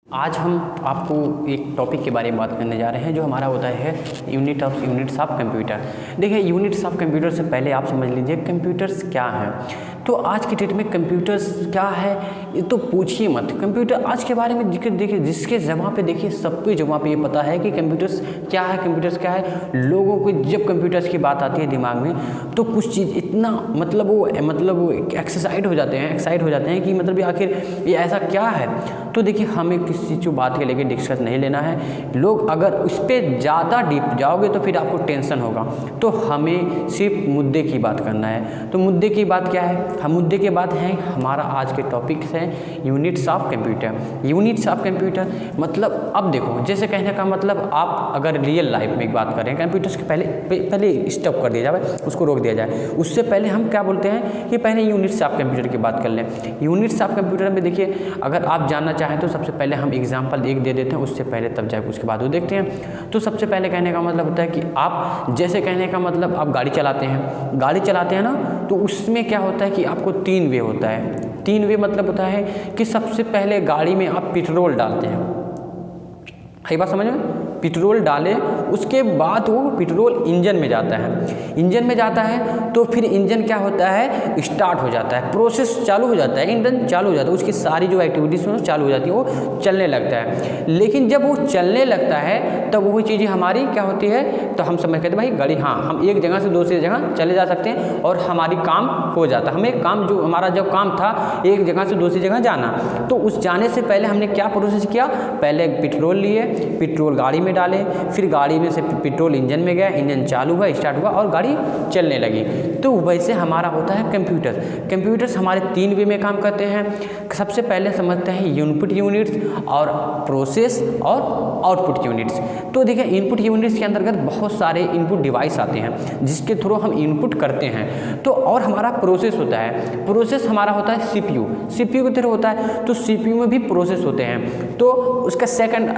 आज हम आपको एक टॉपिक के बारे में बात करने जा रहे हैं जो हमारा होता है यूनिट्स ऑफ कंप्यूटर। देखिए, यूनिट्स ऑफ कंप्यूटर से पहले आप समझ लीजिए कंप्यूटर्स क्या हैं। तो आज की डेट में कंप्यूटर्स क्या है ये तो पूछिए मत। कंप्यूटर आज के बारे में देखिए जिसके जगह पे देखिए सबकी जगह पे ये पता है कि कंप्यूटर्स क्या है, कंप्यूटर्स क्या है। लोगों को जब कंप्यूटर्स की बात आती है दिमाग में तो कुछ चीज़ इतना मतलब वो एक्साइट हो जाते हैं कि मतलब ये आखिर ये ऐसा क्या है। तो देखिए, हमें किसी जो बात के लेके डिस्कस नहीं लेना है। लोग अगर उस पर ज़्यादा डीप जाओगे तो फिर आपको टेंशन होगा। तो हमें सिर्फ मुद्दे की बात करना है। तो मुद्दे की बात क्या है? हम मुद्दे के बाद हैं हमारा आज के टॉपिक है units of computer. Units of computer मतलब अब देखो, जैसे कहने का मतलब आप अगर रियल लाइफ में एक बात करें, कंप्यूटर्स के पहले स्टॉप कर दिया जाए, उसको रोक दिया जाए। उससे पहले हम क्या बोलते हैं कि पहले यूनिट्स ऑफ कंप्यूटर की बात कर लें। यूनिट्स ऑफ कंप्यूटर में देखिए, अगर आप जानना चाहें तो सबसे पहले हम एग्जाम्पल एक दे देते हैं, उससे पहले तब जाए उसके बाद वो देखते हैं। तो सबसे पहले कहने का मतलब होता है कि आप जैसे कहने का मतलब आप गाड़ी चलाते हैं ना, तो उसमें क्या होता है कि आपको 3 वे होता है। 3 वे मतलब होता है कि सबसे पहले गाड़ी में आप पेट्रोल डालते हैं। ये बात समझ में? पेट्रोल डालें, उसके बाद वो पेट्रोल इंजन में जाता है। तो फिर इंजन क्या होता है, स्टार्ट हो जाता है, प्रोसेस चालू हो जाता है, इंजन चालू हो जाता है, उसकी सारी जो एक्टिविटीज़ हैं चालू हो जाती है, वो चलने लगता है। लेकिन जब वो चलने लगता है तब वो चीज़ें हमारी क्या होती है, तो हम समझ कहते हैं भाई गाड़ी, हाँ हम एक जगह से दूसरी जगह चले जा सकते हैं और हमारी काम हो जाता है। हमें काम जो हमारा जब काम था एक जगह से दूसरी जगह जाना, तो उस जाने से पहले हमने क्या प्रोसेस किया, पहले पेट्रोल लिए, पेट्रोल गाड़ी में डाले, फिर गाड़ी में से पेट्रोल इंजन में गया, इंजन चालू हुआ, स्टार्ट हुआ और गाड़ी चलने लगी। तो वैसे हमारा होता है कंप्यूटर्स हमारे 3 वे में काम करते हैं। सबसे पहले समझते हैं इनपुट यूनिट्स और प्रोसेस और आउटपुट यूनिट्स। तो देखिए, इनपुट यूनिट्स के अंतर्गत बहुत सारे इनपुट डिवाइस आते हैं जिसके थ्रू हम इनपुट करते हैं। तो और हमारा प्रोसेस होता है, प्रोसेस हमारा होता है सीपीयू के थ्रू होता है। तो सीपीयू में भी प्रोसेस होते हैं। तो उसका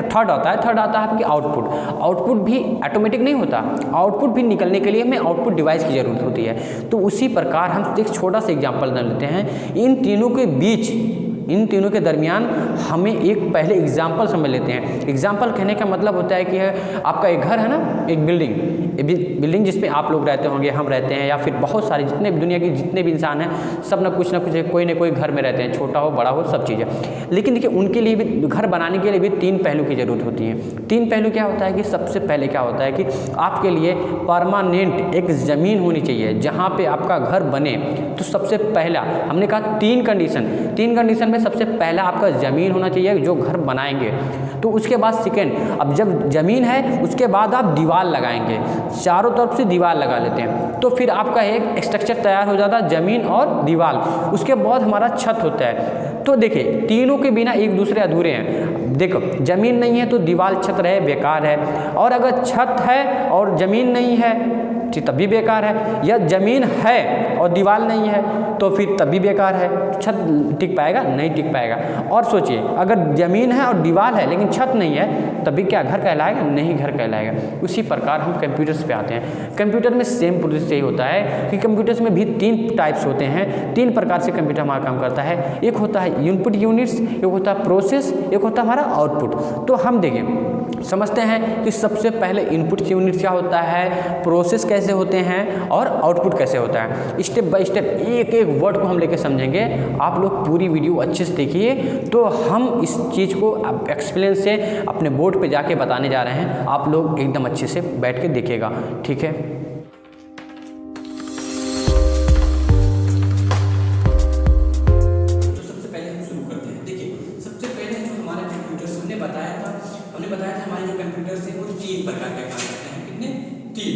थर्ड आता है आपकी आउटपुट भी ऑटोमेटिक नहीं होता, आउटपुट भी निकलने के लिए हमें आउटपुट डिवाइस की ज़रूरत होती है। तो उसी प्रकार हम एक छोटा सा एग्जांपल लेते हैं। इन तीनों के दरमियान हमें एक पहले एग्जाम्पल समझ लेते हैं। एग्जाम्पल कहने का मतलब होता है कि आपका एक घर है ना, एक बिल्डिंग जिसमें आप लोग रहते होंगे, हम रहते हैं, या फिर बहुत सारे जितने दुनिया के जितने भी इंसान हैं सब ना कुछ कोई ना कोई घर में रहते हैं, छोटा हो बड़ा हो सब चीज़ें। लेकिन देखिए, उनके लिए भी घर बनाने के लिए भी 3 पहलू की ज़रूरत होती है। 3 पहलू क्या होता है कि सबसे पहले क्या होता है कि आपके लिए परमानेंट एक ज़मीन होनी चाहिए जहाँ पर आपका घर बने। तो सबसे पहला हमने कहा 3 कंडीशन में सबसे पहला आपका ज़मीन होना चाहिए जो घर बनाएंगे। तो उसके बाद सेकेंड, अब जब ज़मीन है उसके बाद आप दीवार लगाएंगे, चारों तरफ से दीवार लगा लेते हैं। तो फिर आपका एक स्ट्रक्चर तैयार हो जाता है, ज़मीन और दीवार। उसके बाद हमारा छत होता है। तो देखिए, तीनों के बिना एक दूसरे अधूरे हैं। देखो, ज़मीन नहीं है तो दीवार छत रहे बेकार है, और अगर छत है और ज़मीन नहीं है तब भी बेकार है, या ज़मीन है और दीवार नहीं है तो फिर तब भी बेकार है। छत टिक पाएगा? नहीं टिक पाएगा। और सोचिए, अगर ज़मीन है और दीवार है लेकिन छत नहीं है तभी क्या घर कहलाएगा? नहीं घर कहलाएगा। उसी प्रकार हम कंप्यूटर्स पे आते हैं। कंप्यूटर में सेम प्रोसेस यही होता है कि कंप्यूटर्स में भी 3 टाइप्स होते हैं, 3 प्रकार से कंप्यूटर हमारा काम करता है। एक होता है इनपुट यूनिट्स, एक होता है प्रोसेस, एक होता है हमारा आउटपुट। तो हम देखें समझते हैं कि सबसे पहले इनपुट यूनिट क्या होता है, प्रोसेस कैसे होते हैं और आउटपुट कैसे होता है। स्टेप बाय स्टेप एक एक वर्ड को हम लेके समझेंगे। आप लोग पूरी वीडियो अच्छे से देखिए। तो हम इस चीज़ को एक्सप्लेन से अपने बोर्ड पे जाके बताने जा रहे हैं, आप लोग एकदम अच्छे से बैठ के देखिएगा, ठीक है। बताया था हमारे जो कंप्यूटर से वो 3 प्रकार के काम करते हैं। कितने? 3,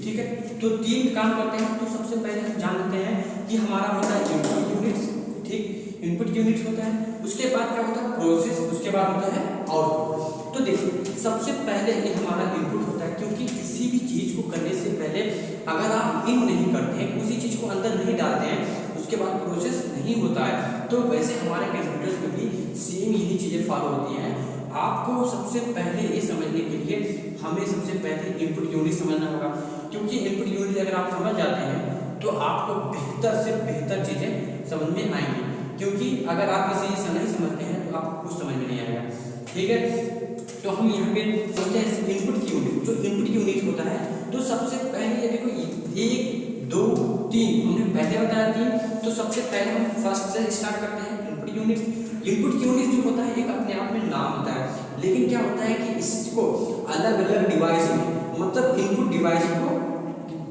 ठीक है। तो 3 काम करते हैं। तो सबसे पहले हम जान लेते हैं कि हमारा होता है इनपुट यूनिट्स, ठीक, इनपुट यूनिट्स होता है। उसके बाद क्या होता है? प्रोसेस। उसके बाद होता है आउटपुट। तो देखिए, सबसे पहले ये हमारा इनपुट होता है, क्योंकि किसी भी चीज़ को करने से पहले अगर आप इन नहीं करते हैं, उसी चीज़ को अंदर नहीं डालते हैं, उसके बाद प्रोसेस नहीं होता है। तो वैसे हमारे कंप्यूटर्स में भी सेम यही चीज़ें फॉलो होती हैं। आपको सबसे पहले ये समझने के लिए हमें सबसे पहले इनपुट यूनिट समझना होगा, क्योंकि इनपुट यूनिट अगर आप समझ जाते हैं तो आपको बेहतर से बेहतर चीज़ें समझ में आएंगी। क्योंकि अगर आप इसे नहीं समझते हैं तो आपको कुछ समझ में नहीं आएगा। ठीक है। तो हम यहाँ पे समझते हैं इनपुट की यूनिट। जो इनपुट यूनिट होता है तो सबसे पहले ये देखो 1 2 3 हमने पहले बताया 3, तो सबसे पहले हम फर्स्ट से स्टार्ट करते हैं इनपुट यूनिट। इनपुट यूनिट जो होता है एक अपने आप में नाम होता है, लेकिन क्या होता है कि इसको अलग अलग डिवाइस में, मतलब इनपुट डिवाइस को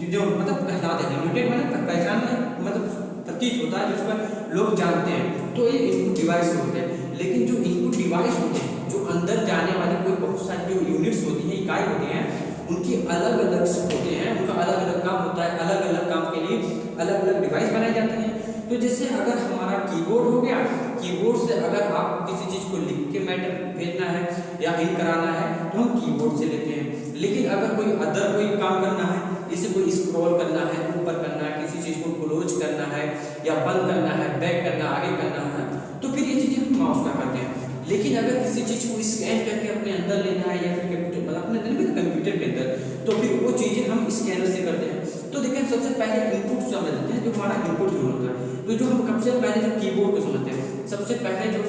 जो मतलब कहलाते हैं यूनिट मतलब पहचान मतलब प्रतीत होता है जिसमें लोग जानते हैं, तो ये इनपुट डिवाइस होते हैं। लेकिन जो इनपुट डिवाइस होते हैं जो अंदर जाने वाली कोई बहुत सारी जो यूनिट्स होती हैं, इकाई होती हैं, उनकी अलग अलग होते हैं, उनका अलग अलग काम होता है, अलग अलग काम के लिए अलग अलग डिवाइस बनाए जाते हैं। तो जैसे अगर हमारा कीबोर्ड हो गया, कीबोर्ड से अगर आप किसी चीज़ को लिख के मैटर भेजना है या इन कराना है तो हम कीबोर्ड से लेते हैं। लेकिन अगर कोई अदर कोई काम करना है, जैसे कोई स्क्रॉल करना है, ऊपर करना है, किसी चीज़ को क्लोज करना है या बंद करना है, बैक करना, आगे करना है, तो फिर ये चीज़ें हम माउस का करते हैं। लेकिन अगर किसी चीज़ को स्कैन करके अपने अंदर लेना है या फिर कंप्यूटर मतलब अपने अंदर में कंप्यूटर के अंदर, तो फिर वो चीज़ें हम स्कैनर से करते हैं। तो देखिए सबसे पहले इनपुट समझ लेते हैं, जो हमारा इनपुट यूनिट होता है। तो जो हम सबसे पहले जो कीबोर्ड को समझते हैं, सबसे पहले जो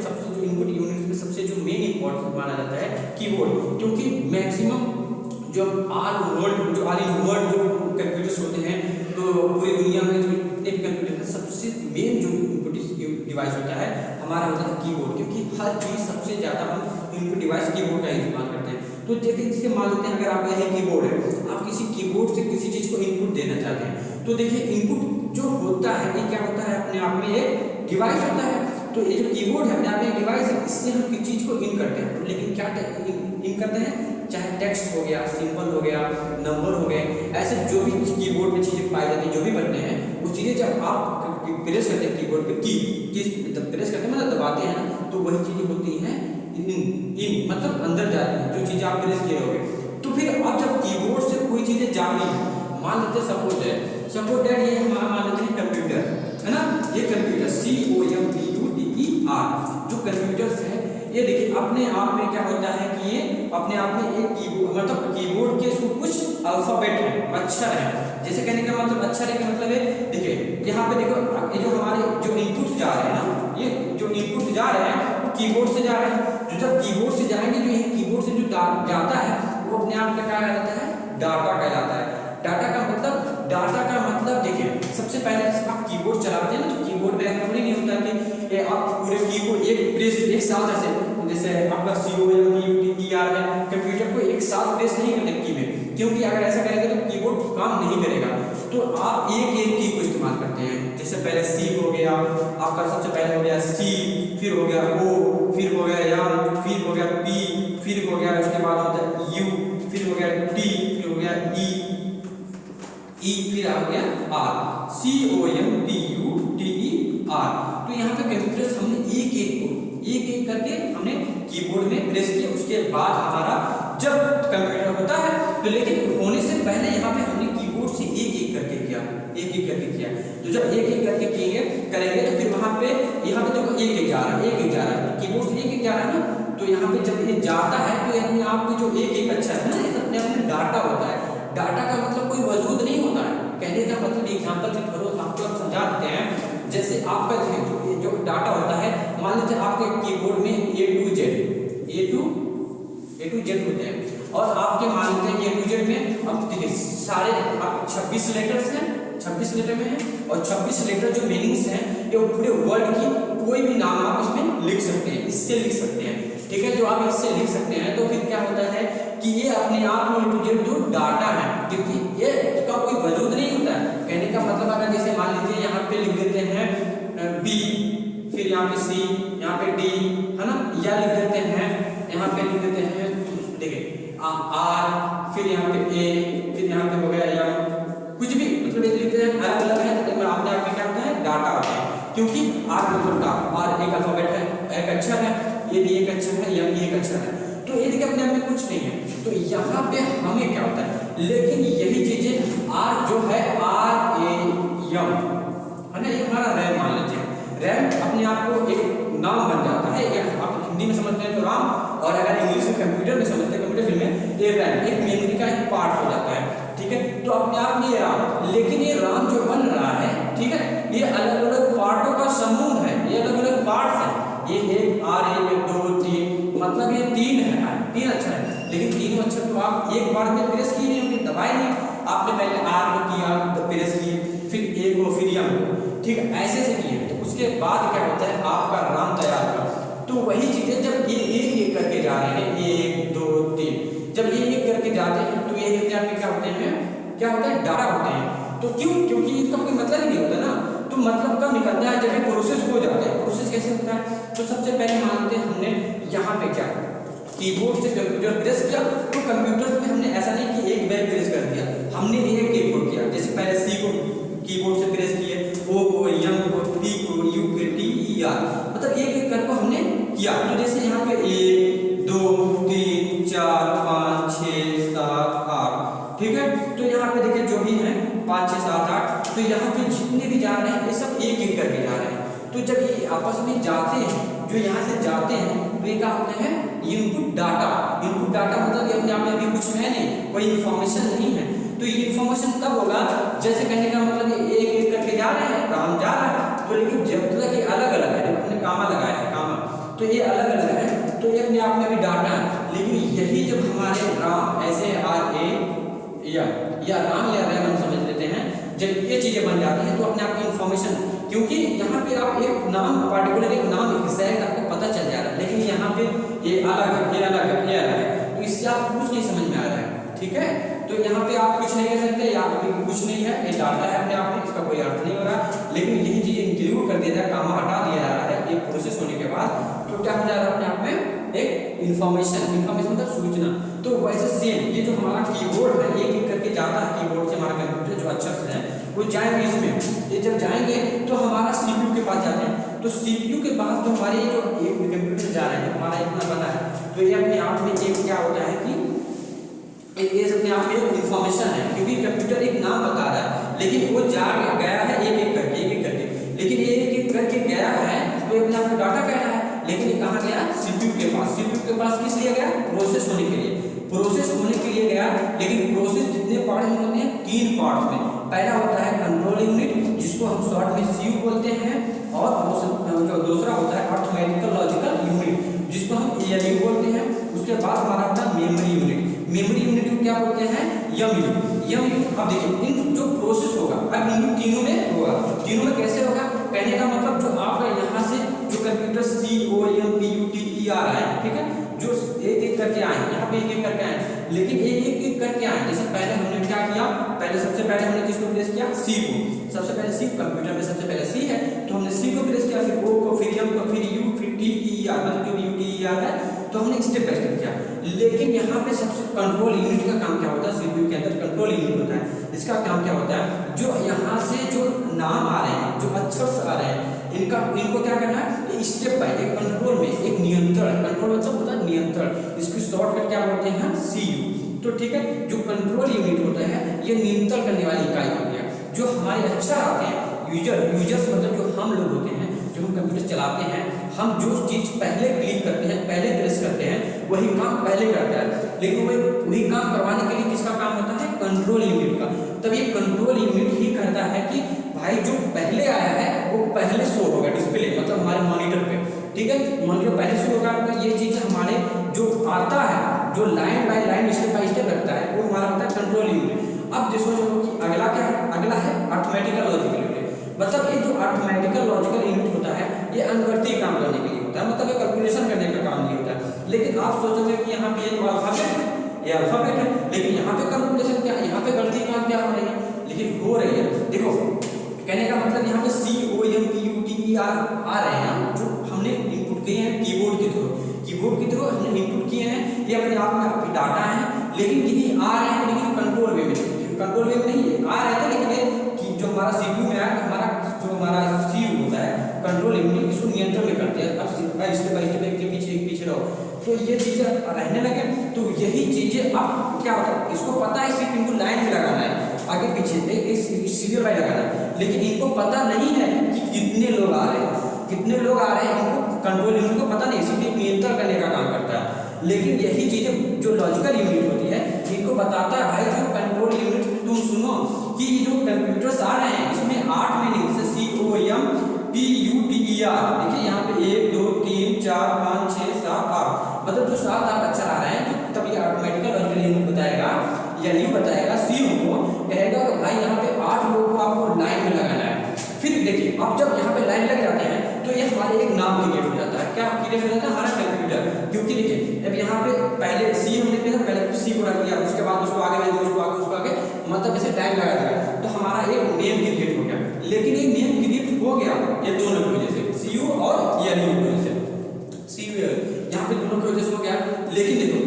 इनपुट यूनिट में सबसे जो मेन इंपॉर्टेंट माना जाता है कीबोर्ड, क्योंकि मैक्सिमम जो ऑल इन वर्ल्ड जो कंप्यूटर्स होते हैं, तो पूरी दुनिया में जो इतने कंप्यूटर है सबसे मेन जो इनपुट डिवाइस होता है हमारा होता है कीबोर्ड, क्योंकि हर चीज़ सबसे ज़्यादा हम इनपुट डिवाइस कीबोर्ड का इस्तेमाल करते हैं। तो देखिए इसके मान लेते हैं अगर आपका ये कीबोर्ड है, आप किसी कीबोर्ड से किसी चीज़ को इनपुट देना चाहते हैं, तो देखिए इनपुट जो होता है ये क्या होता है, अपने आप में एक डिवाइस होता है। तो ये जो कीबोर्ड है अपने आप में एक डिवाइस है, इससे हम किसी चीज़ को इन करते हैं। लेकिन क्या इन करते हैं, चाहे टेक्स्ट हो गया, सिंबल हो गया, नंबर हो गए, ऐसे जो भी कीबोर्ड में चीज़ें पाई जाती हैं, जो भी बनते हैं, वो चीज़ें जब आप प्रेस करते हैं कीबोर्ड पे की प्रेस करते हैं मतलब दबाते हैं ना, तो वही चीज़ें होती हैं इन मतलब अंदर जाती हैं, जो चीज़ें आप प्रेस किए होंगे। तो फिर अब जब कीबोर्ड से कोई चीज़ें जा रही हैं, मान लेते हैं सपोज दैट ये हमारा मान लेते हैं कंप्यूटर है ना, ये कंप्यूटर COMPUTER जो कंप्यूटर्स है, ये देखिए अपने आप में क्या होता है कि ये अपने आप में एक कीबोर्ड मतलब कीबोर्ड के कुछ अल्फाबेट है, अक्षर है। जैसे कहने का मतलब अक्षर है का मतलब है, देखिए यहाँ पे देखो ये जो हमारे जो इनपुट जा रहे हैं ना, ये जो इनपुट जा रहे हैं वो कीबोर्ड से जा रहे हैं। जो जब कीबोर्ड से जाएंगे, जो ये कीबोर्ड से जो जाता है वो अपने आप में क्या कहलाता है, डाटा कहलाता है। डाटा का मतलब देखिए सबसे पहले आप कीबोर्ड चलाते हैं ना, तो कीबोर्ड में ऐसा नहीं होता कि आप पूरे कीबोर्ड एक प्रेस एक साथ जैसे आपका COMPUTER है, कंप्यूटर को एक साथ प्रेस नहीं करते की में, क्योंकि अगर ऐसा करेंगे तो कीबोर्ड काम नहीं करेगा। तो आप एक की को इस्तेमाल करते हैं। जैसे पहले C हो गया आपका, सबसे पहले हो गया C, फिर हो गया O, फिर हो गया M, फिर हो गया P, फिर हो गया उसके बाद होता है U, फिर हो गया T, फिर हो गया E, फिर आ गया R, COMPUTER। तो यहाँ पे कंप्यूटर्स हमने एक करके हमने कीबोर्ड में प्रेस किया। उसके बाद हमारा जब कंप्यूटर होता है तो, लेकिन होने से पहले यहाँ पे हमने कीबोर्ड से एक करके किया। तो जब एक करके करेंगे तो फिर वहाँ पे यहाँ पे देखो एक जा रहा है, तो कीबोर्ड से एक जा रहा है ना, तो यहाँ पे जब ये जाता है तो अपने आप में जो एक अक्षर है ना, ये अपने आप में डाटा होता है। डाटा का मतलब कोई वजूद नहीं होता है, कहने का मतलब एग्जाम्पल से थोड़ा आपको समझा देते हैं। जैसे आपका जो डाटा होता है, मान लीजिए आपके कीबोर्ड में A to Z होते हैं, और आपके मान लेते हैं A to Z में अब देखिए सारे आप 26 लेटर्स हैं, 26 लेटर में है, और 26 लेटर जो मीनिंग्स हैं ये पूरे वर्ड की कोई भी नाम आप इसमें लिख सकते हैं, इससे लिख सकते हैं, ठीक है। जो आप इससे लिख सकते हैं तो फिर क्या होता है कि ये अपने आप में A to Z जो डाटा है, क्योंकि ये इसका कोई वजूद नहीं होता है। कहने का मतलब अगर जैसे मान लीजिए यहाँ पे लिख देते हैं B, फिर यहाँ पे C, यहाँ पे D है ना, या लिख देते हैं यहाँ पे लिख देते हैं देखिए R, फिर यहाँ पे A, फिर यहाँ पे हो गया M, कुछ भी मतलब ये लिखते हैं अलग अलग है, तो अपने आप में क्या होता है, डाटा होता है। क्योंकि R मतलब R एक अल्फाबेट है, एक अक्षर है, ये भी एक अक्षर है, M भी एक अक्षर है, तो ये देखिए अपने आप में कुछ नहीं है। तो यहाँ पे हमें क्या होता है, लेकिन यही चीजें R जो है RAM है ना, ये हमारा रैम मान लेते हैं। रैम अपने आप को एक नाम बन जाता है, आप हिंदी में समझते हैं तो राम, और अगर इंग्लिश में कंप्यूटर में समझते हैं, कंप्यूटर फील्ड में ये रैम एक मेमोरी का एक पार्ट हो जाता है, ठीक है। तो अपने आप में ये राम, लेकिन ये राम जो बन रहा है, ठीक है, ये अलग अलग पार्टों का समूह है, ये अलग अलग पार्ट्स हैं। ये एक R1 2 3 मतलब ये 3 आप एक बार में प्रेस किए नहीं होंगे, दबाए नहीं, आपने पहले आर को किया, प्रेस किए, फिर ए को, फिर एम को, ठीक है, ऐसे से किए, तो उसके बाद क्या होता है आपका राम तैयार हुआ। तो वही चीजें जब ये एक एक करके जा रहे हैं, 1 2 3, जब ये एक करके जाते हैं तो ये अपने आप में क्या होते हैं, क्या होता है, डाटा होते हैं। तो क्यों, क्योंकि इसका कोई मतलब ही नहीं होता ना, तो मतलब कब निकलता है, जब ये प्रोसेस हो जाता है। प्रोसेस कैसे होता है, तो सबसे पहले मान लेते हैं हमने यहाँ पे क्या कीबोर्ड से कंप्यूटर प्रेस किया, तो कंप्यूटर में हमने ऐसा नहीं कि एक बार प्रेस कर दिया, हमने एक कीबोर्ड किया, जैसे पहले सी को कीबोर्ड से प्रेस किए, ओ को, एम को, पी को, यू के, टी, ई, आर, मतलब एक एक करके हमने किया। तो जैसे यहाँ पे 1 2 3 4 5 6 7 8, ठीक है, तो यहाँ पे देखिए जो भी है 5 6 7 8, तो यहाँ पे जितने भी जा रहे हैं ये सब एक एक करके जा रहे हैं। तो जब ये आपस में जाते हैं, जो यहाँ से जाते हैं, तो ये क्या होते हैं, इनपुट डाटा। इनपुट डाटा मतलब ये अपने आप में अभी कुछ है नहीं, कोई इन्फॉर्मेशन नहीं है। तो ये इन्फॉर्मेशन तब होगा, जैसे कहने का मतलब ये एक एक करके जा रहे हैं, राम जा रहा है, तो लेकिन जब तक ये अलग अलग है, हमने कामा लगाया है, कामा, तो ये अलग अलग है, तो ये अपने आप में भी डाटा है। लेकिन यही जब हमारे राम ऐसे आर ए या राम या रैम हम समझ लेते हैं, जब ये चीजें बन जाती हैं तो अपने आप की इन्फॉर्मेशन, क्योंकि यहाँ पे आप एक नाम पार्टिकुलर एक नाम एग्जैक्ट आपको पता चल जा रहा है, लेकिन यहाँ पे ये अलग है, ये अलग है, ये अलग है, तो इससे आप कुछ नहीं समझ में आ रहा है, ठीक है। तो यहाँ पे आप कुछ नहीं कह सकते, यहाँ पे कुछ नहीं है, ये डाटा है अपने आप में, इसका कोई अर्थ नहीं हो रहा, लेकिन यही चीजें इंक्लूड कर दिया जाए, कामा हटा दिया जा रहा है एक प्रोसेस होने के बाद, तो क्या हो जा रहा है अपने आप में एक इन्फॉर्मेशन मतलब सूचना। तो वैसे सेम ये जो हमारा कीबोर्ड है, एक एक करके जाता है कीबोर्ड से हमारा कंप्यूटर जो अक्षर से है वो जाएंगे इसमें, ये जब जाएंगे तो हमारा सीपीयू के पास जाते हैं, तो सीपीयू के पास जो हमारे जो एक कंप्यूटर जा रहे हैं, हमारा इतना बना है, तो ये अपने आप में एक क्या होता है कि ये अपने आप में एक इन्फॉर्मेशन है, क्योंकि कंप्यूटर एक नाम बता रहा है, लेकिन वो जा गया है एक एक करके, लेकिन ये एक एक करके गया है, तो अपने आप को डाटा कह रहा है, लेकिन ये कहाँ गया, सीपीयू के पास। सीपीयू के पास किस लिए गया, प्रोसेस होने के लिए, प्रोसेस होने के लिए गया, लेकिन प्रोसेस जितने पार्ट में होते हैं, 3 पार्ट में। पहला होता है कंट्रोल यूनिट, जिसको हम शॉर्ट में सीयू बोलते हैं, और जो दूसरा होता है अर्थमेटिकल लॉजिकल यूनिट, जिसको हम एएलयू बोलते हैं। उसके बाद हमारा होता है मेमोरी यूनिट, मेमोरी यूनिट को क्या बोलते हैं, एमयू। अब देखिए इन जो प्रोसेस होगा, अब इन तीनों में होगा, तीनों में कैसे होगा, कहने का मतलब जो आपका यहाँ से जो कंप्यूटर COMPUTER है, ठीक है, जो एक एक करके आए, यहाँ पे एक एक करके आए, लेकिन एक एक करके आए। जैसे पहले हमने क्या किया, पहले सबसे पहले हमने किसको प्रेस किया, सी को, सबसे पहले सी, कंप्यूटर में सबसे पहले सी है, तो हमने सी को प्रेस किया, फिर ओ को, फिर एम को, फिर यू, फिर TER, मतलब जो UTER है, तो हमने स्टेप बाय स्टेप किया। लेकिन यहाँ पे सबसे कंट्रोल यूनिट का काम क्या होता है, सीपीयू के अंदर कंट्रोल यूनिट होता है, इसका काम क्या होता है, जो यहाँ से जो नाम आ रहे हैं, जो अक्षर आ रहे हैं, इनको क्या करना है, स्टेप बाय एक कंट्रोल में एक नियंत्रण, कंट्रोल मतलब होता है नियंत्रण, इसकी शॉर्टकट क्या बोलते हैं, CU। तो ठीक है, जो कंट्रोल यूनिट होता है ये नियंत्रण करने वाली इकाई होती है। जो हमारे अक्षर आते हैं, यूजर्स मतलब जो हम लोग होते हैं, जो हम कंप्यूटर चलाते हैं, हम जो चीज पहले क्लिक करते हैं, पहले प्रेस करते हैं, वही काम पहले करता है, लेकिन वही काम करवाने के लिए किसका काम होता है, कंट्रोल यूनिट का। तब ये कंट्रोल यूनिट ही कहता है कि भाई जो पहले आया है वो पहले शो होगा डिस्प्ले, मतलब हमारे मॉनिटर पे, ठीक है, मॉनिटर पहले शो होगा, तो ये चीज हमारे जो आता है, जो line by line step by step लगता है, वो हमारा होता है कंट्रोल यूनिट। अब देखो चलो कि अगला क्या है, अगला है अर्थमेटिकल लॉजिकल यूनिट, मतलब ये जो अर्थमेटिकल लॉजिकल यूनिट होता है ये अंकगणितीय काम करने के लिए होता है, मतलब ये कैलकुलेशन करने का काम नहीं होता है। लेकिन आप सोचोगे कि यहाँ पे ये अल्फाबेट है, लेकिन यहाँ पे कैलकुलेशन क्या है, यहाँ पे गणितीय काम क्या हो रही है, लेकिन हो रही है। देखो कहने का मतलब यहाँ पे COMPUTER आ रहे हैं, जो हमने इनपुट किए हैं कीबोर्ड के थ्रू हमने इनपुट किए हैं, ये अपने आप में आपके डाटा है, लेकिन यही आ रहे हैं, लेकिन कंट्रोल वे में नहीं आ रहे थे, लेकिन ये जो हमारा CPU में है, हमारा CU होता है कंट्रोल यूनिट, इसको नियंत्रण में करते हैं। अब स्टेप बाय स्टेप के पीछे रहो, तो ये चीजें रहने लगे, तो यही चीजें अब क्या होता है, इसको पता है सिर्फ इनको लाइन में लगाना है, आगे पीछे एक सीरियल बाय लगाना है, लेकिन इनको पता नहीं है कि कितने लोग आ रहे हैं, इनको कंट्रोल यूनिट को पता नहीं, सिर्फ नियंत्रण करने का काम करता है। लेकिन यही चीजें जो लॉजिकल यूनिट होती है, इनको बताता है भाई जो कंट्रोल यूनिट तुम सुनो कि जो कंप्यूटर्स आ रहे हैं इसमें 8 मीनिंग, जैसे COMPUTER, देखिए यहाँ पे 1 2 3 4 5 6 7 8, मतलब जो 7 8 अक्षर आ रहे हैं, तब ये ऑटोमेटिकल लॉजिकल यूनिट बताएगा एलयू बताएगा सीयू को कहेगा कि भाई यहाँ पे 8 लोगों को आपको लाइन में लगाना है। फिर देखिए अब जब यहाँ पे लाइन लग जाते हैं तो ये हमारे एक नाम क्रिएट हो जाता है। क्या क्रिएट हो जाता है? हमारा कंप्यूटर। क्योंकि देखिए अब यहाँ पे पहले सी हमने किया, पहले सी को रख दिया, उसके बाद उसको आगे ले दिया, उसको आगे मतलब इसे लाइन लगा दिया, तो हमारा एक नेम क्रिएट हो गया। लेकिन ये नेम क्रिएट हो गया ये दोनों की वजह से, सीयू और एलयू की वजह से, सीयू यहाँ पे दोनों की वजह से हो गया। लेकिन देखो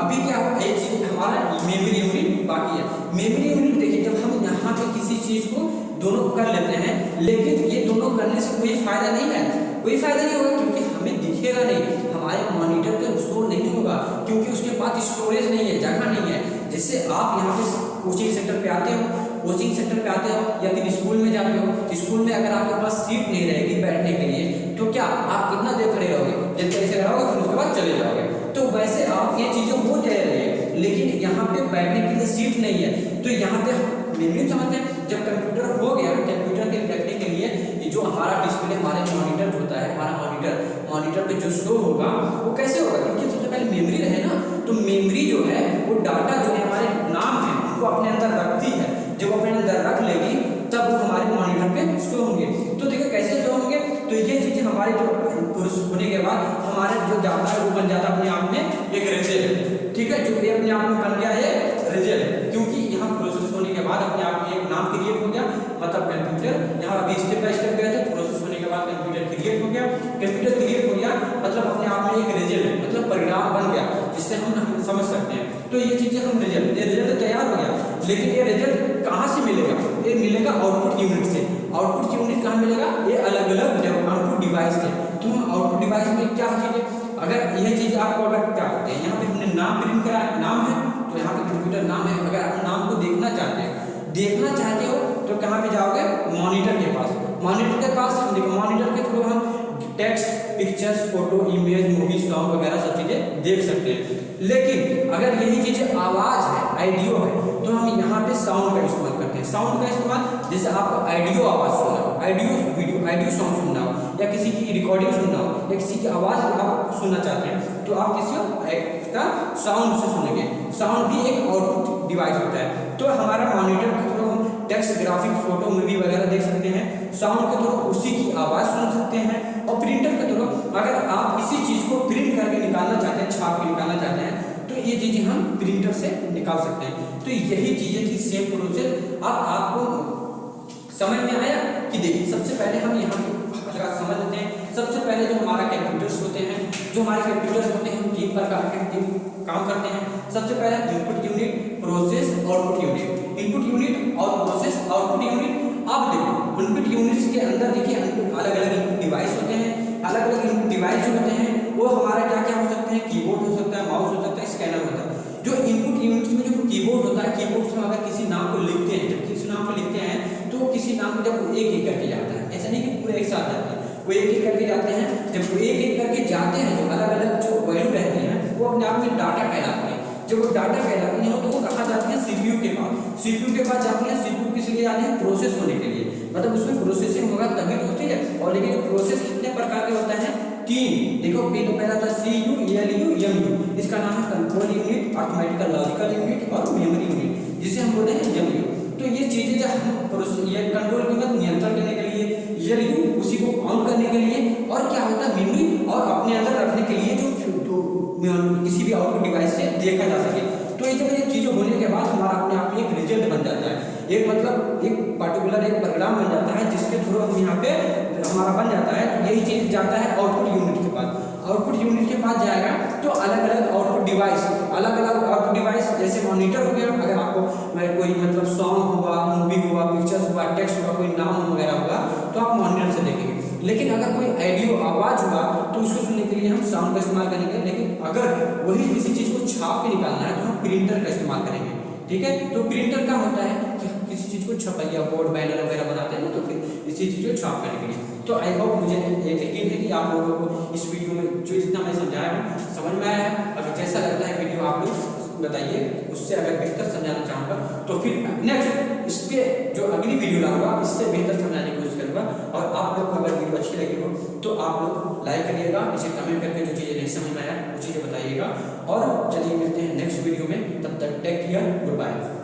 अभी क्या हुआ, एक चीज हमारा मेमोरी यूनिट बाकी है। मेमोरी यूनिट देखिए जब हम यहाँ पे किसी चीज को दोनों कर लेते हैं, लेकिन ये दोनों करने से कोई फायदा नहीं है, कोई फायदा नहीं होगा क्योंकि हमें दिखेगा नहीं, हमारे मॉनिटर पे शो नहीं होगा क्योंकि उसके पास स्टोरेज नहीं है, जगह नहीं है। जैसे आप यहाँ पे कोचिंग सेंटर पे आते हो, कोचिंग सेंटर पे आते हो या फिर स्कूल में जाते हो, स्कूल में अगर आपके पास सीट नहीं रहेगी बैठने के लिए तो क्या आप कितना देर खड़े रहोगे, जब ऐसे रहोगे फिर उसके बाद चले जाओगे। तो वैसे आप ये चीजें हो जा रही है, लेकिन यहाँ पे बैठने के लिए सीट नहीं है। तो यहाँ पे मेमोरी समझते हैं, जब कंप्यूटर हो गया, कंप्यूटर के बैठने के लिए ये जो हमारा डिस्प्ले, हमारे मॉनिटर होता है, हमारा मॉनिटर पे जो शो होगा वो कैसे होगा, क्योंकि सबसे पहले मेमोरी रहे ना, तो मेमोरी जो है वो डाटा जो है हमारे नाम है उनको अपने अंदर रखती है। जब अपने अंदर रख लेगी तब वो हमारे मॉनिटर पे शो होंगे। तो देखो कैसे शो होंगे, तो ये चीजें हमारे जो पुरुष होने के बाद हमारा जो जाता है वो बन जाता है अपने आप में एक रिजल्ट। ठीक है, जो ये अपने आप में बन गया है रिजल्ट, क्योंकि यहाँ प्रोसेस होने के बाद अपने आप में एक नाम क्रिएट हो गया, मतलब कंप्यूटर। यहाँ अभी स्टेप बाय स्टेप गए थे, प्रोसेस होने के बाद कंप्यूटर क्रिएट हो गया, कंप्यूटर क्रिएट हो गया मतलब अपने आप में एक रिजल्ट मतलब परिणाम बन गया, जिससे हम समझ सकते हैं। तो ये चीजें हम रिजल्ट तैयार हो गया। लेकिन ये रिजल्ट कहाँ से मिलेगा, ये मिलेगा आउटपुट यूनिट से। आउटपुट यूनिट कहाँ मिलेगा, ये अलग अलग आउटपुट डिवाइस से। तो हम आउटपुट डिवाइस में क्या चीजें, अगर यह चीज आपको अगर क्या करते हैं, यहाँ पे हमने नाम प्रिंट करा, नाम है तो यहाँ पे कंप्यूटर नाम है। अगर आप नाम को देखना चाहते हो तो कहाँ पे जाओगे, मॉनिटर के पास। मॉनिटर के पास देखो, मॉनिटर के थ्रू हम text, pictures, photo, image, movie, song वगैरह सब चीजें देख सकते हैं। लेकिन अगर यही चीजें आवाज है, ऑडियो है, तो हम यहाँ पे साउंड का इस्तेमाल करते हैं। साउंड का इस्तेमाल जैसे आपको ऑडियो आवाज सुनना हो, ऑडियो वीडियो, ऑडियो सॉन्ग सुनना हो, या किसी की रिकॉर्डिंग सुनना हो, या किसी की आवाज आप सुनना चाहते हैं तो आप किसी का साउंड से सुनेंगे। साउंड भी एक आउटपुट डिवाइस होता है। तो हमारा मॉनिटर के थ्रू हम टेक्स्ट, ग्राफिक, फोटो, मूवी वगैरह देख सकते हैं। साउंड के थ्रू उसी की आवाज सुन सकते हैं। और प्रिंटर के थ्रू अगर आप किसी चीज को प्रिंट करके निकालना चाहते हैं, छाप के निकालना चाहते हैं, तो ये चीजें हम प्रिंटर से निकाल सकते हैं। तो यही चीजें की सेम प्रोसेस। अब आपको समझ में आया कि देखिए सबसे पहले हम यहाँ समझ लेते हैं। सबसे पहले जो हमारा कंप्यूटर्स होते हैं, जो हमारे कंप्यूटर्स होते हैं, 3 प्रकार के काम करते हैं। सबसे पहले input unit, process, output unit. Input unit और प्रोसेस, आउटपुट यूनिट। अब देखो इनपुट यूनिट्स के अंदर देखिए अलग अलग इनपुट डिवाइस होते हैं। अलग अलग इनपुट डिवाइस जो होते हैं वो हमारा क्या क्या हो सकते हैं, कीबोर्ड हो सकता है, माउस हो सकता है, स्कैनर होता है। जो इनपुट यूनिट्स में जो कीबोर्ड होता है, कीबोर्ड से अगर किसी नाम को लिखते हैं, जब किसी नाम को लिखते हैं तो किसी नाम को जब एक एक करके जाता है, ऐसा नहीं कि पूरे एक साथ जाते हैं, वो एक एक करके जाते हैं। जब वो एक एक करके जाते हैं, जो अलग अलग जो वैल्यू रहती हैं वो अपने आप में डाटा कहलाती है। जब वो डाटा कहलाती हैं तो वो कहाँ जाती है, सीपीयू के पास। सीपीयू के पास जाती है। सीपीयू किस लिए जाती है, प्रोसेस होने के लिए, मतलब उसमें प्रोसेसिंग होगा तभी तो होती है। और लेकिन प्रोसेस कितने प्रकार के होता है, 3। देखो तो पहला था सीयू, एलयू, एमयू। इसका नाम है control unit, arithmetical logical unit और मेमोरी यूनिट, जिसे हम बोलते हैं एमयू। तो ये चीजें जब हम ये कंट्रोल की मतलब नियंत्रण करने के लिए, एलयू उसी को काउंट करने के लिए, और क्या होता है मेमोरी और अपने अंदर रखने के लिए जो किसी भी आउटपुट डिवाइस से देखा जा सके। तो ये जब ये चीजें होने के बाद हमारा अपने आप में एक रिजल्ट बन जाता है, एक मतलब एक पर्टिकुलर एक प्रोग्राम बन जाता है जिसके थ्रू हम यहाँ पे हमारा बन जाता है। यही चीज जाता है आउटपुट यूनिट के पास। आउटपुट यूनिट के पास जाएगा तो अलग अलग आउटपुट डिवाइस, अलग अलग आउटपुट डिवाइस जैसे मॉनिटर हो गया। अगर आपको कोई मतलब सॉन्ग हुआ, मूवी हुआ, पिक्चर्स हुआ, टेक्स्ट हुआ, कोई नाम वगैरह होगा तो आप मॉनिटर से देखेंगे। लेकिन अगर कोई ऑडियो आवाज हुआ तो उसको सुनने के लिए हम साउंड का इस्तेमाल करेंगे। लेकिन अगर वही किसी चीज को छाप के निकालना है तो हम प्रिंटर का इस्तेमाल करेंगे। ठीक है, तो प्रिंटर का होता है कि हम किसी चीज को छपाइया, बोर्ड, बैनर वगैरह बनाते हैं ना, तो फिर इसी चीज को छाप करने के लिए। तो आई होप मुझे ये यकीन है कि आप लोगों को इस वीडियो में जो जितना मैं समझाया हूँ समझ में आया है। अगर जैसा लगता है वीडियो आप लोग बताइए, उससे अगर बेहतर समझाना चाहूँगा तो फिर नेक्स्ट इस पे जो अगली वीडियो लाऊंगा इससे बेहतर समझाने की कोशिश करूँगा। और आप लोग को अगर वीडियो अच्छी लगी हो तो आप लोग लाइक करिएगा, इसे कमेंट करके जो चीज़ें नहीं समझ में आया वो चीज़ें बताइएगा। और चलिए मिलते हैं नेक्स्ट वीडियो। वीडियो में। तब तक टेक केयर, गुड बाय।